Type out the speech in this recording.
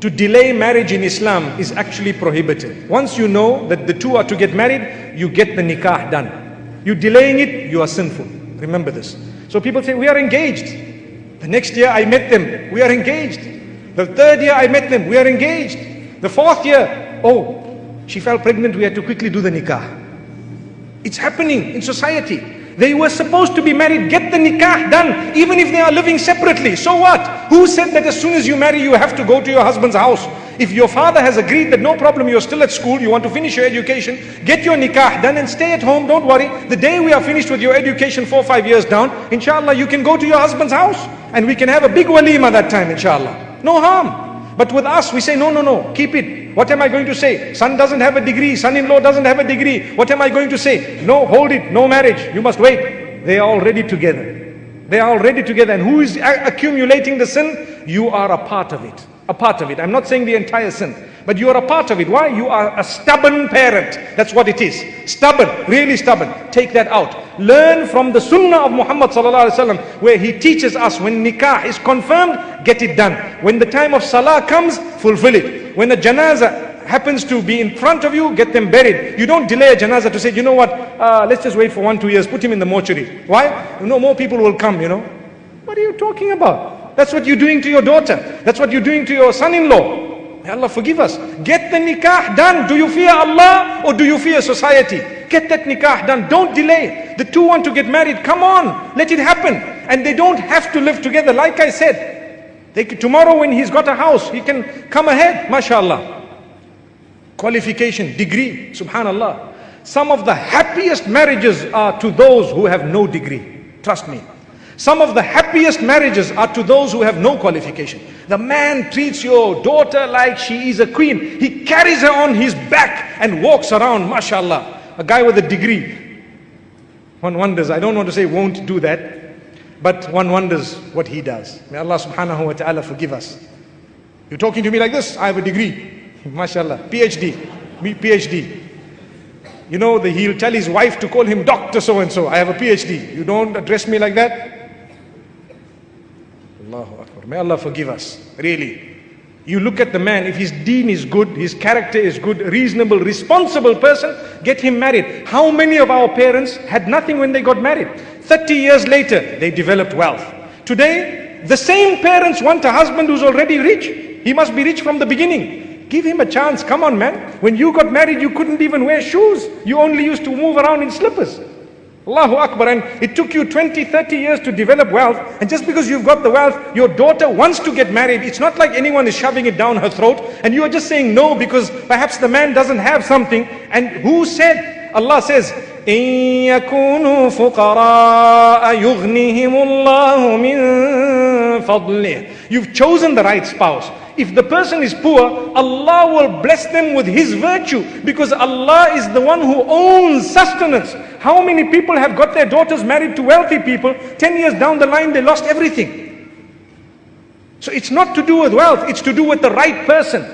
to delay marriage in Islam is actually prohibited. Once you know that the two are to get married, you get the nikah done. You delaying it, you are sinful. Remember this. So people say, we are engaged. The next year I met them, we are engaged. The third year I met them, we are engaged. The fourth year, oh, she fell pregnant, we had to quickly do the nikah. It's happening in society. They were supposed to be married, get the nikah done, even if they are living separately. So what? Who said that as soon as you marry, you have to go to your husband's house? If your father has agreed that no problem, you're still at school, you want to finish your education, get your nikah done and stay at home, don't worry. The day we are finished with your education 4 or 5 years down, inshallah, you can go to your husband's house and we can have a big walima that time, inshallah. No harm. But with us, we say, no, no, no, keep it. What am I going to say? Son doesn't have a degree, son-in-law doesn't have a degree. What am I going to say? No, hold it, no marriage. You must wait. They are already together. They are already together. And who is accumulating the sin? You are a part of it. A part of it. I'm not saying the entire sin, but you are a part of it. Why? You are a stubborn parent. That's what it is. Stubborn, really stubborn. Take that out. Learn from the sunnah of Muhammad sallallahu alaihi wasallam, where he teaches us when nikah is confirmed, get it done. When the time of salah comes, fulfill it. When the janazah happens to be in front of you, get them buried. You don't delay a janazah to say, you know what, let's just wait for 1 or 2 years, put him in the mortuary. Why? You know, more people will come, you know. What are you talking about? That's what you're doing to your daughter. That's what you're doing to your son-in-law. May Allah forgive us. Get the nikah done. Do you fear Allah or do you fear society? Get that nikah done. Don't delay. The two want to get married. Come on, let it happen. And they don't have to live together. Like I said, tomorrow when he's got a house, he can come ahead, mashallah. Qualification, degree, subhanallah. Some of the happiest marriages are to those who have no degree. Trust me. Some of the happiest marriages are to those who have no qualification. The man treats your daughter like she is a queen. He carries her on his back and walks around, mashallah. A guy with a degree. One wonders, I don't want to say won't do that, but one wonders what he does. May Allah subhanahu wa ta'ala forgive us. You're talking to me like this, I have a degree. Mashallah, PhD. You know, he'll tell his wife to call him Dr. so-and-so. I have a PhD. You don't address me like that? Allahu Akbar. May Allah forgive us. Really. You look at the man, if his deen is good, his character is good, reasonable, responsible person, get him married. How many of our parents had nothing when they got married? 30 years later, they developed wealth. Today, the same parents want a husband who's already rich. He must be rich from the beginning. Give him a chance. Come on, man. When you got married, you couldn't even wear shoes. You only used to move around in slippers. Allahu Akbar. And it took you 20, 30 years to develop wealth. And just because you've got the wealth, your daughter wants to get married. It's not like anyone is shoving it down her throat. And you are just saying no because perhaps the man doesn't have something. And who said? Allah says, إِن يَكُونُوا فُقَرَاءَ يُغْنِهِمُ اللَّهُ مِن فَضْلِهِ. You've chosen the right spouse. If the person is poor, Allah will bless them with His virtue, because Allah is the one who owns sustenance. How many people have got their daughters married to wealthy people? 10 years down the line, they lost everything. So it's not to do with wealth, it's to do with the right person.